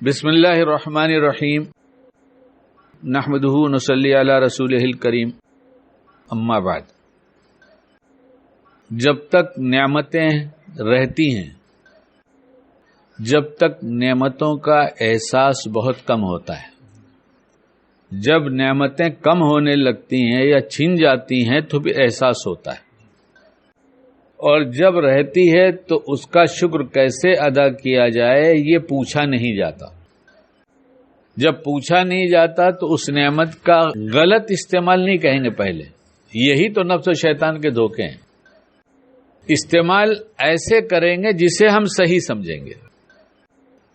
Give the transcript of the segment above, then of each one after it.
بسم اللہ الرحمن الرحیم نحمدہ ونصلی علی رسولہ الکریم اما بعد۔ جب تک نعمتیں رہتی ہیں، جب تک نعمتوں کا احساس بہت کم ہوتا ہے۔ جب نعمتیں کم ہونے لگتی ہیں یا چھن جاتی ہیں تو بھی احساس ہوتا ہے، اور جب رہتی ہے تو اس کا شکر کیسے ادا کیا جائے یہ پوچھا نہیں جاتا۔ جب پوچھا نہیں جاتا تو اس نعمت کا غلط استعمال نہیں کہیں گے پہلے۔ یہی تو نفس و شیطان کے دھوکے ہیں۔ استعمال ایسے کریں گے جسے ہم صحیح سمجھیں گے۔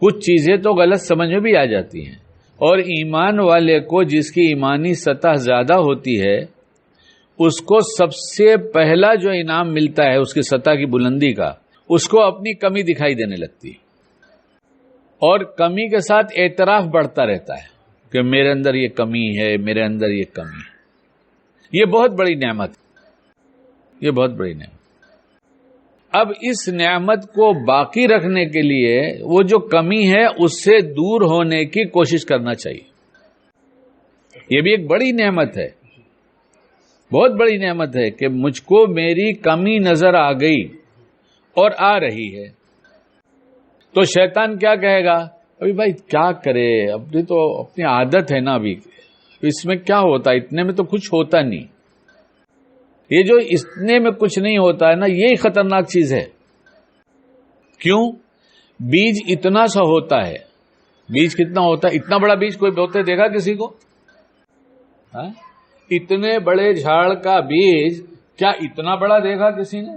کچھ چیزیں تو غلط سمجھ میں بھی آ جاتی ہیں، اور ایمان والے کو جس کی ایمانی سطح زیادہ ہوتی ہے اس کو سب سے پہلا جو انعام ملتا ہے اس کی سطح کی بلندی کا، اس کو اپنی کمی دکھائی دینے لگتی ہے، اور کمی کے ساتھ اعتراف بڑھتا رہتا ہے کہ میرے اندر یہ کمی ہے، میرے اندر یہ کمی ہے۔ یہ بہت بڑی نعمت ہے، یہ بہت بڑی نعمت۔ اب اس نعمت کو باقی رکھنے کے لیے وہ جو کمی ہے اس سے دور ہونے کی کوشش کرنا چاہیے۔ یہ بھی ایک بڑی نعمت ہے، بہت بڑی نعمت ہے کہ مجھ کو میری کمی نظر آ گئی اور آ رہی ہے، تو شیطان کیا کہے گا؟ ابھی بھائی کیا کرے، ابھی تو اپنی عادت ہے نا، ابھی اس میں کیا ہوتا ہے، اتنے میں تو کچھ ہوتا نہیں۔ یہ جو اتنے میں کچھ نہیں ہوتا ہے نا، یہی خطرناک چیز ہے۔ کیوں؟ بیج اتنا سا ہوتا ہے۔ بیج کتنا ہوتا ہے؟ اتنا بڑا بیج کوئی بوتے دیکھا کسی کو؟ ہاں؟ اتنے بڑے جھاڑ کا بیج کیا اتنا بڑا دیکھا کسی نے؟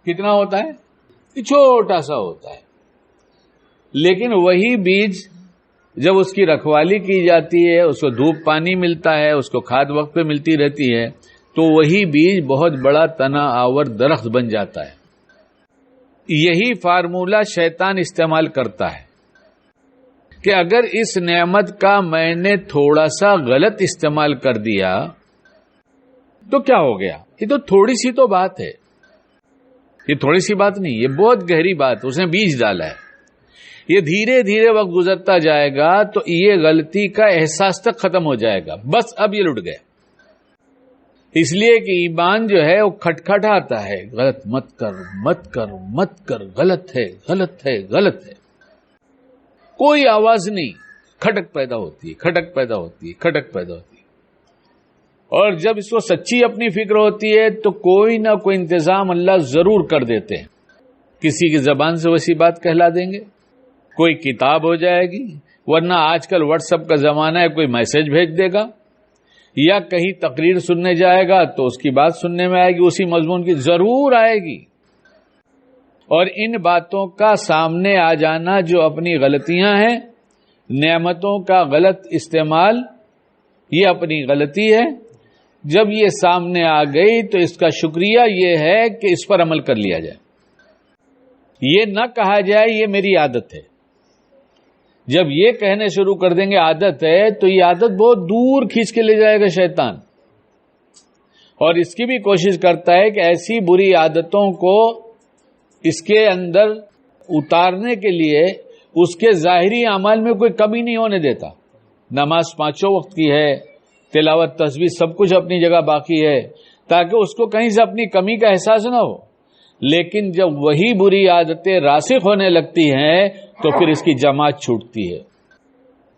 کتنا ہوتا ہے؟ یہ چھوٹا سا ہوتا ہے۔ لیکن وہی بیج جب اس کی رکھوالی کی جاتی ہے، اس کو دھوپ پانی ملتا ہے، اس کو کھاد وقت پہ ملتی رہتی ہے، تو وہی بیج بہت بڑا تنا آور درخت بن جاتا ہے۔ یہی فارمولہ شیطان استعمال کرتا ہے کہ اگر اس نعمت کا میں نے تھوڑا سا غلط استعمال کر دیا تو کیا ہو گیا؟ یہ تو تھوڑی سی تو بات ہے، یہ تھوڑی سی بات نہیں، یہ بہت گہری بات ہے۔ اس نے بیج ڈالا ہے، یہ دھیرے دھیرے وقت گزرتا جائے گا تو یہ غلطی کا احساس تک ختم ہو جائے گا، بس اب یہ لٹ گیا۔ اس لیے کہ ایمان جو ہے وہ کھٹکھٹاتا ہے، غلط مت کر، مت کر، مت کر، غلط ہے، غلط ہے، غلط ہے۔ کوئی آواز نہیں، کھٹک پیدا ہوتی ہے، کھٹک پیدا ہوتی ہے، کھٹک پیدا ہوتی ہے۔ اور جب اس کو سچی اپنی فکر ہوتی ہے تو کوئی نہ کوئی انتظام اللہ ضرور کر دیتے ہیں۔ کسی کی زبان سے ویسی بات کہلا دیں گے، کوئی کتاب ہو جائے گی، ورنہ آج کل واٹس ایپ کا زمانہ ہے، کوئی میسج بھیج دے گا، یا کہیں تقریر سننے جائے گا تو اس کی بات سننے میں آئے گی، اسی مضمون کی ضرور آئے گی۔ اور ان باتوں کا سامنے آ جانا جو اپنی غلطیاں ہیں، نعمتوں کا غلط استعمال، یہ اپنی غلطی ہے۔ جب یہ سامنے آ گئی تو اس کا شکریہ یہ ہے کہ اس پر عمل کر لیا جائے، یہ نہ کہا جائے یہ میری عادت ہے۔ جب یہ کہنے شروع کر دیں گے عادت ہے تو یہ عادت بہت دور کھینچ کے لے جائے گا شیطان، اور اس کی بھی کوشش کرتا ہے کہ ایسی بری عادتوں کو اس کے اندر اتارنے کے لیے اس کے ظاہری اعمال میں کوئی کمی نہیں ہونے دیتا۔ نماز پانچوں وقت کی ہے، تلاوت تسبیح سب کچھ اپنی جگہ باقی ہے، تاکہ اس کو کہیں سے اپنی کمی کا احساس نہ ہو۔ لیکن جب وہی بری عادتیں راسخ ہونے لگتی ہیں تو پھر اس کی جماعت چھوٹتی ہے۔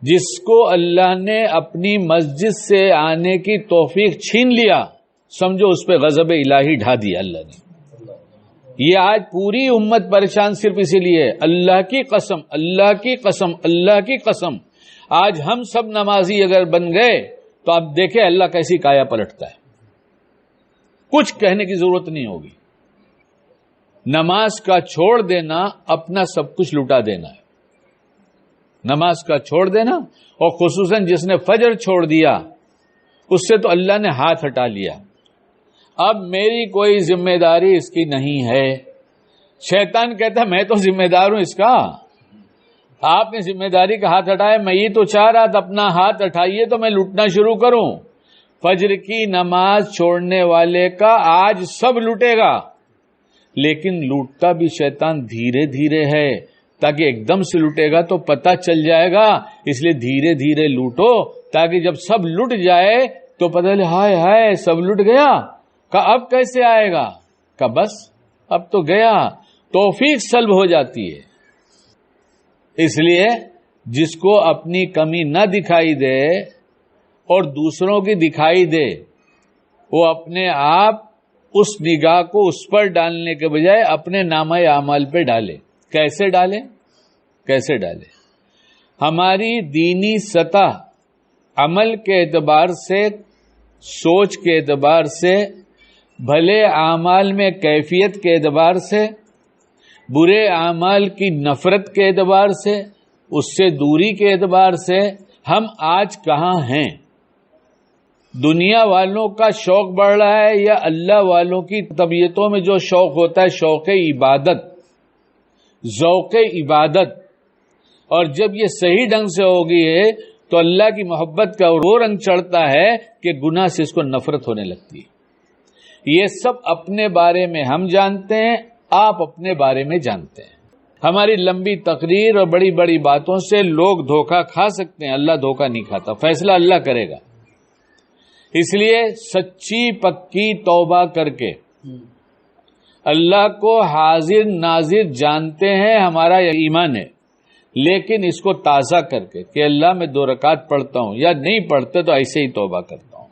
جس کو اللہ نے اپنی مسجد سے آنے کی توفیق چھین لیا، سمجھو اس پہ غضب الہی ڈھا دیا اللہ نے۔ یہ آج پوری امت پریشان صرف اسی لیے، اللہ کی قسم، اللہ کی قسم، اللہ کی قسم، آج ہم سب نمازی اگر بن گئے تو آپ دیکھیں اللہ کیسی کایا پلٹتا ہے۔ کچھ کہنے کی ضرورت نہیں ہوگی۔ نماز کا چھوڑ دینا اپنا سب کچھ لٹا دینا ہے۔ نماز کا چھوڑ دینا، اور خصوصاً جس نے فجر چھوڑ دیا اس سے تو اللہ نے ہاتھ ہٹا لیا۔ اب میری کوئی ذمہ داری اس کی نہیں ہے۔ شیطان کہتا ہے میں تو ذمہ دار ہوں اس کا، آپ نے ذمہ داری کا ہاتھ ہٹایا، میں یہ تو چاہ رہا تھا اپنا ہاتھ ہٹائیے تو میں لوٹنا شروع کروں۔ فجر کی نماز چھوڑنے والے کا آج سب لوٹے گا، لیکن لوٹتا بھی شیطان دھیرے دھیرے ہے، تاکہ ایک دم سے لوٹے گا تو پتہ چل جائے گا، اس لیے دھیرے دھیرے لوٹو تاکہ جب سب لٹ جائے تو پتہ چلے ہائے ہائے سب لٹ گیا، کہا اب کیسے آئے گا، کہا بس اب تو گیا، توفیق سلب ہو جاتی ہے۔ اس لیے جس کو اپنی کمی نہ دکھائی دے اور دوسروں کی دکھائی دے، وہ اپنے آپ اس نگاہ کو اس پر ڈالنے کے بجائے اپنے نامہ اعمال پہ ڈالے۔ کیسے ڈالے؟ کیسے ڈالے؟ ہماری دینی سطح عمل کے اعتبار سے، سوچ کے اعتبار سے، بھلے اعمال میں کیفیت کے اعتبار سے، برے اعمال کی نفرت کے اعتبار سے، اس سے دوری کے اعتبار سے، ہم آج کہاں ہیں؟ دنیا والوں کا شوق بڑھ رہا ہے یا اللہ والوں کی طبیعتوں میں جو شوق ہوتا ہے، شوق عبادت، ذوق عبادت، اور جب یہ صحیح ڈنگ سے ہوگی ہے تو اللہ کی محبت کا وہ رنگ چڑھتا ہے کہ گناہ سے اس کو نفرت ہونے لگتی ہے۔ یہ سب اپنے بارے میں ہم جانتے ہیں، آپ اپنے بارے میں جانتے ہیں۔ ہماری لمبی تقریر اور بڑی بڑی باتوں سے لوگ دھوکہ کھا سکتے ہیں، اللہ دھوکہ نہیں کھاتا، فیصلہ اللہ کرے گا۔ اس لیے سچی پکی توبہ کر کے اللہ کو حاضر ناظر جانتے ہیں، ہمارا یہ ایمان ہے، لیکن اس کو تازہ کر کے کہ اللہ میں 2 رکعت پڑھتا ہوں یا نہیں پڑھتے تو ایسے ہی توبہ کرتا ہوں۔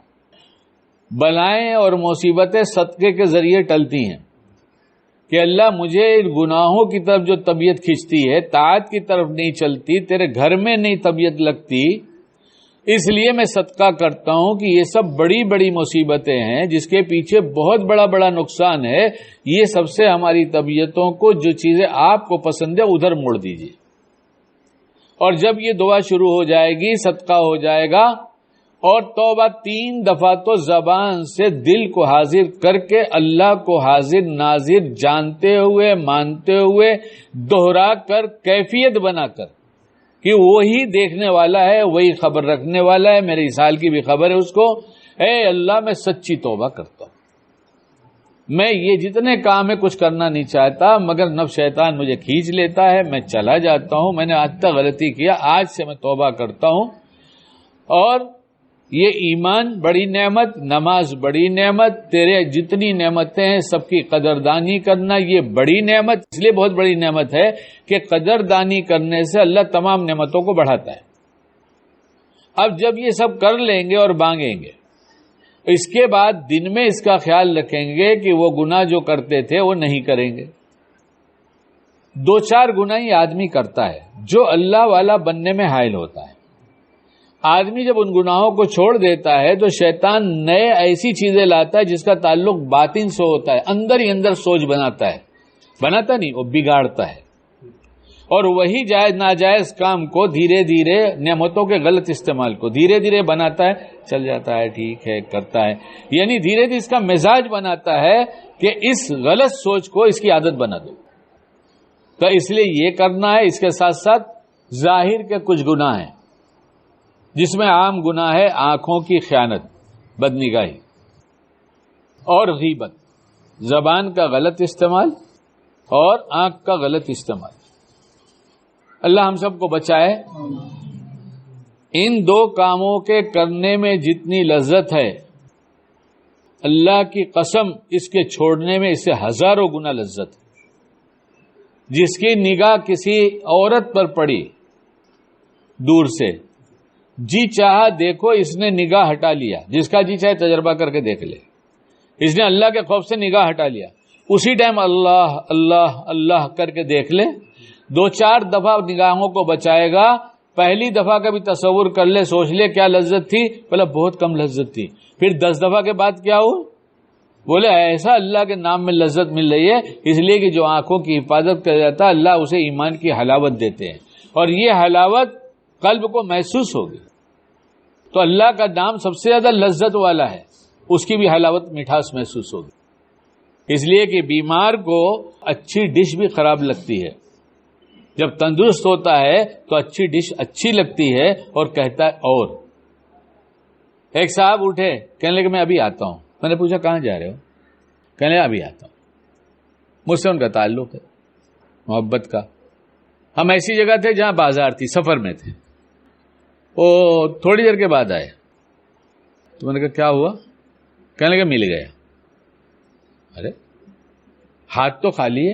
بلائیں اور مصیبتیں صدقے کے ذریعے ٹلتی ہیں کہ اللہ مجھے گناہوں کی طرف جو طبیعت کھینچتی ہے، طاعت کی طرف نہیں چلتی، تیرے گھر میں نہیں طبیعت لگتی، اس لیے میں صدقہ کرتا ہوں کہ یہ سب بڑی بڑی مصیبتیں ہیں جس کے پیچھے بہت بڑا بڑا نقصان ہے، یہ سب سے ہماری طبیعتوں کو جو چیزیں آپ کو پسند ہے ادھر موڑ دیجیے۔ اور جب یہ دعا شروع ہو جائے گی، صدقہ ہو جائے گا، اور توبہ 3 دفعہ تو زبان سے دل کو حاضر کر کے اللہ کو حاضر ناظر جانتے ہوئے، مانتے ہوئے، دہرا کر، کیفیت بنا کر کہ وہی دیکھنے والا ہے، وہی خبر رکھنے والا ہے، میرے اسال کی بھی خبر ہے اس کو، اے اللہ میں سچی توبہ کرتا ہوں، میں یہ جتنے کام ہے کچھ کرنا نہیں چاہتا، مگر نفس شیطان مجھے کھینچ لیتا ہے، میں چلا جاتا ہوں، میں نے آج تک غلطی کیا، آج سے میں توبہ کرتا ہوں۔ اور یہ ایمان بڑی نعمت، نماز بڑی نعمت، تیرے جتنی نعمتیں ہیں سب کی قدردانی کرنا یہ بڑی نعمت، اس لیے بہت بڑی نعمت ہے کہ قدردانی کرنے سے اللہ تمام نعمتوں کو بڑھاتا ہے۔ اب جب یہ سب کر لیں گے اور مانگیں گے، اس کے بعد دن میں اس کا خیال رکھیں گے کہ وہ گناہ جو کرتے تھے وہ نہیں کریں گے۔ 2-4 گناہ ہی آدمی کرتا ہے جو اللہ والا بننے میں حائل ہوتا ہے۔ آدمی جب ان گناہوں کو چھوڑ دیتا ہے تو شیطان نئے ایسی چیزیں لاتا ہے جس کا تعلق باطن سے ہوتا ہے، اندر ہی اندر سوچ بناتا ہے، بناتا نہیں، وہ بگاڑتا ہے، اور وہی جائز ناجائز کام کو دھیرے دھیرے، نعمتوں کے غلط استعمال کو دھیرے دھیرے بناتا ہے، چل جاتا ہے، ٹھیک ہے، کرتا ہے، یعنی دھیرے دھیرے اس کا مزاج بناتا ہے کہ اس غلط سوچ کو اس کی عادت بنا دو۔ تو اس لیے یہ کرنا ہے۔ اس کے ساتھ ساتھ ظاہر کے کچھ گناہ ہیں جس میں عام گناہ ہے آنکھوں کی خیانت، بدنگاہی اور غیبت، زبان کا غلط استعمال اور آنکھ کا غلط استعمال۔ اللہ ہم سب کو بچائے۔ ان 2 کاموں کے کرنے میں جتنی لذت ہے، اللہ کی قسم اس کے چھوڑنے میں اس سے ہزاروں گنا لذت ہے۔ جس کی نگاہ کسی عورت پر پڑی دور سے، جی چاہا دیکھو، اس نے نگاہ ہٹا لیا، جس کا جی چاہے تجربہ کر کے دیکھ لے، اس نے اللہ کے خوف سے نگاہ ہٹا لیا، اسی ٹائم اللہ اللہ اللہ کر کے دیکھ لے، 2-4 دفعہ نگاہوں کو بچائے گا۔ پہلی دفعہ کا بھی تصور کر لے، سوچ لے کیا لذت تھی، بولے بہت کم لذت تھی، پھر 10 دفعہ کے بعد کیا ہو، بولے ایسا اللہ کے نام میں لذت مل رہی ہے، اس لیے کہ جو آنکھوں کی حفاظت کر جاتا ہے اللہ اسے ایمان کی حلاوت دیتے ہیں، اور یہ حلاوت قلب کو محسوس ہوگی، تو اللہ کا نام سب سے زیادہ لذت والا ہے، اس کی بھی حلاوت مٹھاس محسوس ہوگی۔ اس لیے کہ بیمار کو اچھی ڈش بھی خراب لگتی ہے، جب تندرست ہوتا ہے تو اچھی ڈش اچھی لگتی ہے اور کہتا ہے اور۔ ایک صاحب اٹھے، کہنے لگے میں ابھی آتا ہوں۔ میں نے پوچھا کہاں جا رہے ہو؟ کہنے لگے ابھی آتا ہوں۔ مجھ سے ان کا تعلق ہے محبت کا، ہم ایسی جگہ تھے جہاں بازار تھی، سفر میں تھے. وہ تھوڑی دیر کے بعد آئے تو میں نے کہا کیا ہوا؟ کہنے لگا مل گیا. ارے ہاتھ تو خالی ہے،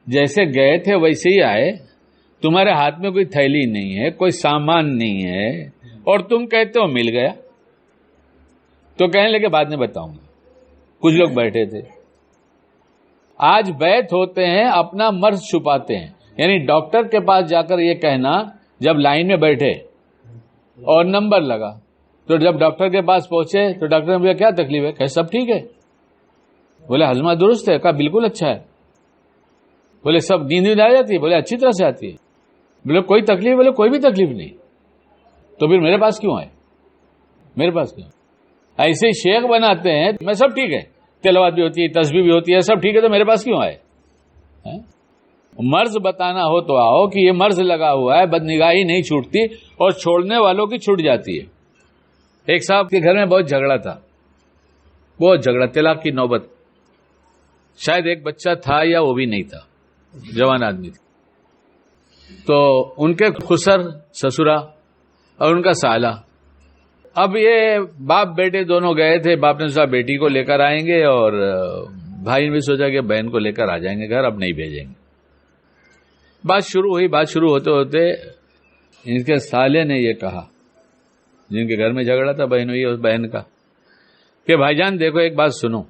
جیسے گئے تھے ویسے ہی آئے، تمہارے ہاتھ میں کوئی تھیلی نہیں ہے، کوئی سامان نہیں ہے، اور تم کہتے ہو مل گیا. تو کہنے لگے بعد میں بتاؤں گا. کچھ لوگ بیٹھے تھے. آج بیت ہوتے ہیں اپنا مرض چھپاتے ہیں. یعنی ڈاکٹر کے پاس جا کر یہ کہنا، جب لائن میں بیٹھے اور نمبر لگا تو جب ڈاکٹر کے پاس پہنچے تو ڈاکٹر نے بولا کیا تکلیف ہے؟ کہ سب ٹھیک ہے. بولے ہضمہ درست ہے؟ کہا بالکل اچھا ہے. بولے سب نیند آ جاتی ہے؟ بولے اچھی طرح سے آتی ہے. بولے کوئی تکلیف؟ بولے کوئی بھی تکلیف نہیں. تو پھر میرے پاس کیوں آئے؟ میرے پاس کیوں؟ ایسے شیخ بناتے ہیں میں سب ٹھیک ہے، تلاوت بھی ہوتی ہے، تسبیح بھی ہوتی ہے، سب ٹھیک ہے، تو میرے پاس کیوں آئے؟ مرض بتانا ہو تو آؤ کہ یہ مرض لگا ہوا ہے، بدنگاہی نہیں چھوٹتی اور چھوڑنے والوں کی چھوٹ جاتی ہے. ایک صاحب کے گھر میں بہت جھگڑا تھا، بہت جھگڑا، طلاق کی نوبت. شاید ایک بچہ تھا یا وہ بھی نہیں تھا، جوان آدمی تھا. تو ان کے خسر سسرا اور ان کا سالہ. اب یہ باپ بیٹے دونوں گئے تھے. باپ نے سوچا بیٹی کو لے کر آئیں گے اور بھائی نے بھی سوچا کہ بہن کو لے کر آ جائیں گے گھر، اب نہیں بھیجیں گے. بات شروع ہوئی. بات شروع ہوتے ہوتے ان کے سالے نے یہ کہا، جن کے گھر میں جھگڑا تھا بہن ہوئی اور بہن کا، کہ بھائی جان دیکھو ایک بات سنو،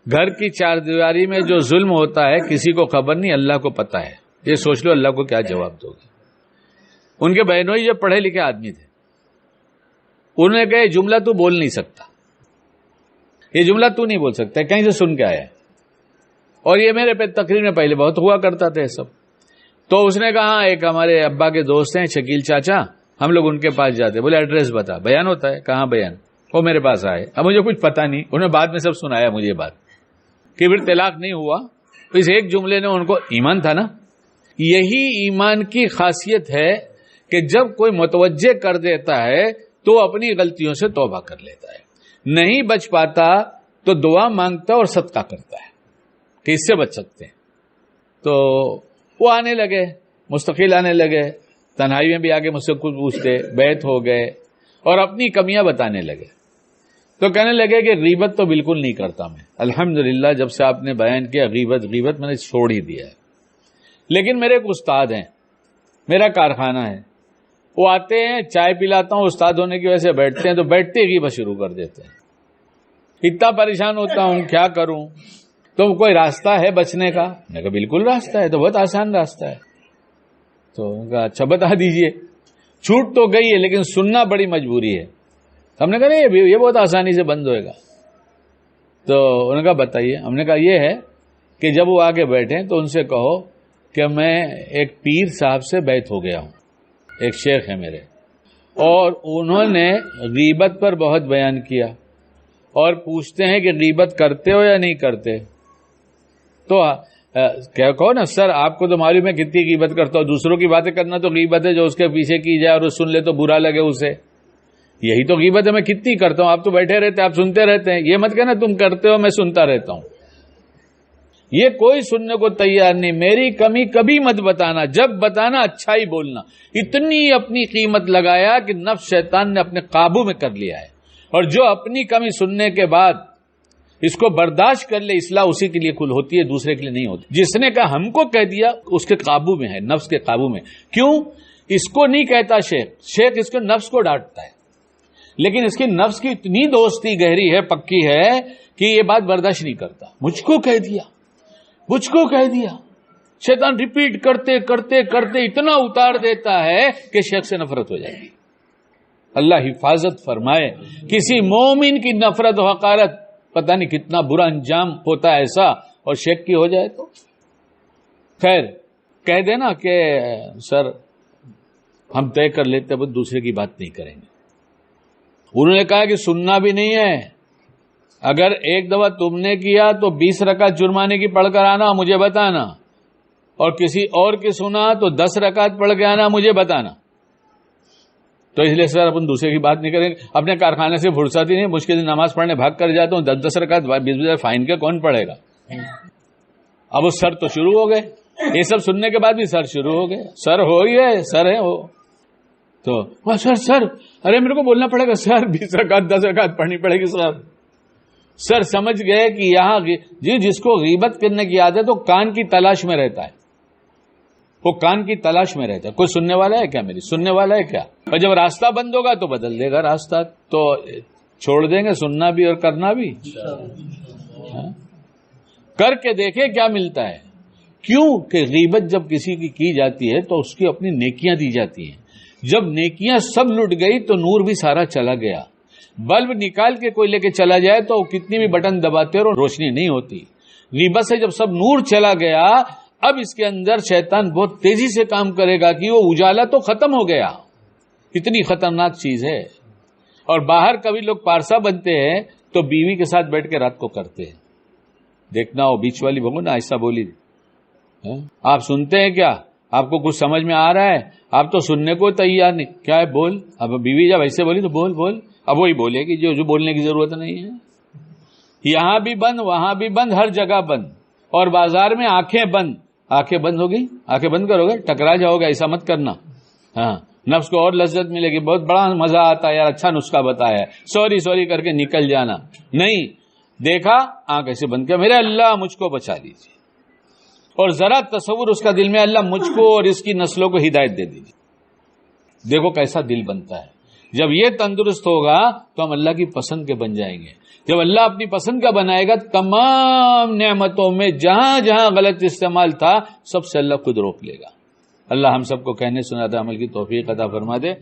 گھر کی چار دیواری میں جو ظلم ہوتا ہے کسی کو خبر نہیں، اللہ کو پتا ہے. یہ سوچ لو اللہ کو کیا جواب دو گے. ان کے بہنوئی جو پڑھے لکھے آدمی تھے، انہوں نے کہا یہ جملہ تو بول نہیں سکتا، یہ جملہ تو نہیں بول سکتا، کہیں سے سن کے آیا ہے، اور یہ میرے پہ تقریر میں پہلے بہت ہوا کرتا تھا یہ سب. تو اس نے کہا ایک ہمارے ابا کے دوست ہیں شکیل چاچا، ہم لوگ ان کے پاس جاتے. بولے ایڈریس بتا. بیان ہوتا ہے. کہاں بیان؟ وہ میرے پاس آئے. اب مجھے کچھ پتا نہیں، انہوں نے بعد میں سب سنایا مجھے بات کہ پھر طلاق نہیں ہوا. اس ایک جملے نے ان کو ایمان تھا نا. یہی ایمان کی خاصیت ہے کہ جب کوئی متوجہ کر دیتا ہے تو اپنی غلطیوں سے توبہ کر لیتا ہے. نہیں بچ پاتا تو دعا مانگتا اور صدقہ کرتا ہے کہ اس سے بچ سکتے ہیں. تو وہ آنے لگے، مستقل آنے لگے، تنہائی میں بھی آگے مجھ سے کچھ پوچھتے، بیت ہو گئے اور اپنی کمیاں بتانے لگے. تو کہنے لگے کہ غیبت تو بالکل نہیں کرتا میں، الحمدللہ جب سے آپ نے بیان کیا غیبت میں نے چھوڑ ہی دیا ہے. لیکن میرے ایک استاد ہیں، میرا کارخانہ ہے، وہ آتے ہیں چائے پلاتا ہوں، استاد ہونے کی وجہ سے بیٹھتے ہیں تو بیٹھتے ہی غیبت شروع کر دیتے ہیں. اتنا پریشان ہوتا ہوں کیا کروں. تو کوئی راستہ ہے بچنے کا؟ میں نے کہا بالکل راستہ ہے، تو بہت آسان راستہ ہے. تو انہوں نے کہا اچھا بتا دیجئے. چھوٹ تو گئی ہے لیکن سننا بڑی مجبوری ہے. ہم نے کہا نہیں یہ بہت آسانی سے بند ہوئے گا. تو انہوں نے کہا بتائیے. ہم نے کہا یہ ہے کہ جب وہ آگے بیٹھیں تو ان سے کہو کہ میں ایک پیر صاحب سے بیعت ہو گیا ہوں، ایک شیخ ہے میرے، اور انہوں نے غیبت پر بہت بیان کیا اور پوچھتے ہیں کہ غیبت کرتے ہو یا نہیں کرتے. تو کیا کہو نا سر آپ کو تو معلوم ہے کتنی غیبت کرتا ہو، دوسروں کی باتیں کرنا تو غیبت ہے، جو اس کے پیچھے کی جائے اور وہ سن لے تو برا لگے اسے، یہی تو غیبت ہے. میں کتنی کرتا ہوں، آپ تو بیٹھے رہتے آپ سنتے رہتے ہیں. یہ مت کہنا تم کرتے ہو میں سنتا رہتا ہوں. یہ کوئی سننے کو تیار نہیں. میری کمی کبھی مت بتانا، جب بتانا اچھا ہی بولنا. اتنی اپنی قیمت لگایا کہ نفس شیطان نے اپنے قابو میں کر لیا ہے. اور جو اپنی کمی سننے کے بعد اس کو برداشت کر لے، اصلاح اسی کے لیے کل ہوتی ہے، دوسرے کے لیے نہیں ہوتی. جس نے کہا ہم کو کہہ دیا اس کے قابو میں ہے، نفس کے قابو میں. کیوں؟ اس کو نہیں کہتا شیخ اس کے نفس کو ڈانٹتا ہے، لیکن اس کی نفس کی اتنی دوستی گہری ہے، پکی ہے کہ یہ بات برداشت نہیں کرتا. مجھ کو کہہ دیا. شیطان ریپیٹ کرتے کرتے کرتے اتنا اتار دیتا ہے کہ شیخ سے نفرت ہو جائے گی. اللہ حفاظت فرمائے. کسی مومن کی نفرت و حقارت پتہ نہیں کتنا برا انجام ہوتا ہے ایسا، اور شیخ کی ہو جائے تو خیر کہہ دینا کہ سر ہم طے کر لیتے ہیں دوسرے کی بات نہیں کریں گے. انہوں نے کہا کہ سننا بھی نہیں ہے. اگر ایک دفعہ تم نے کیا تو 20 رکعت جرمانے کی پڑھ کر آنا مجھے بتانا، اور کسی اور کی سنا تو 10 رکعت پڑھ کے آنا مجھے بتانا. تو اس لیے سر اپن دوسرے کی بات نہیں کریں گے. اپنے کارخانے سے فرصت ہی نہیں، مشکل سے نماز پڑھنے بھاگ کر جاتا ہوں، 10 رکعت 20 فائن کے کون پڑھے گا. اب اس سر تو شروع ہو گئے. یہ سب سننے کے بعد بھی سر شروع ہو گئے. سر ہو ہی ہے, سر ہے وہ تو سر ارے میرے کو بولنا پڑے گا سر, 20 رکعت 10 رکعت پڑھنی پڑے گی سر سمجھ گئے کہ یہاں جی جس کو غیبت کرنے کی عادت ہے وہ کان کی تلاش میں رہتا ہے, وہ کان کی تلاش میں رہتا ہے. کوئی سننے والا ہے کیا, میری سننے والا ہے کیا؟ اور جب راستہ بند ہوگا تو بدل دے گا راستہ, تو چھوڑ دیں گے سننا بھی اور کرنا بھی. کر کے دیکھے کیا ملتا ہے. کیوں کہ غیبت جب کسی کی جاتی ہے تو اس کی اپنی نیکیاں دی جاتی ہیں. جب نیکیاں سب لٹ گئی تو نور بھی سارا چلا گیا. بلب نکال کے کوئی لے کے چلا جائے تو کتنی بھی بٹن دباتے اور روشنی نہیں ہوتی. غیبت سے جب سب نور چلا گیا, اب اس کے اندر شیطان بہت تیزی سے کام کرے گا کہ وہ اجالا تو ختم ہو گیا. اتنی خطرناک چیز ہے. اور باہر کبھی لوگ پارسا بنتے ہیں تو بیوی کے ساتھ بیٹھ کے رات کو کرتے ہیں. دیکھنا وہ بیچ والی بہو نا ایسا بولی, آپ سنتے ہیں کیا؟ آپ کو کچھ سمجھ میں آ رہا ہے؟ آپ تو سننے کو تیار نہیں. کیا ہے بول. اب بیوی جب ایسے بولی تو بول. اب وہی بولے گی جو بولنے کی ضرورت نہیں ہے. یہاں بھی بند, وہاں بھی بند, ہر جگہ بند. اور بازار میں آنکھیں بند. آنکھیں بند ہوگی, آنکھیں بند کرو گے ٹکرا جاؤ گے, ایسا مت کرنا. ہاں, نفس کو اور لذت ملے گی, بہت بڑا مزہ آتا ہے یار, اچھا نسخہ بتایا ہے, سوری کر کے نکل جانا. نہیں, دیکھا آنکھ ایسے بند کیا, میرے اللہ مجھ کو بچا لیجیے. اور ذرا تصور اس کا دل میں, اللہ مجھ کو اور اس کی نسلوں کو ہدایت دے دیجیے. دیکھو کیسا دل بنتا ہے. جب یہ تندرست ہوگا تو ہم اللہ کی پسند کے بن جائیں گے. جب اللہ اپنی پسند کا بنائے گا, تمام نعمتوں میں جہاں جہاں غلط استعمال تھا سب سے اللہ خود روک لے گا. اللہ ہم سب کو کہنے سناتے عمل کی توفیق عطا فرما دے.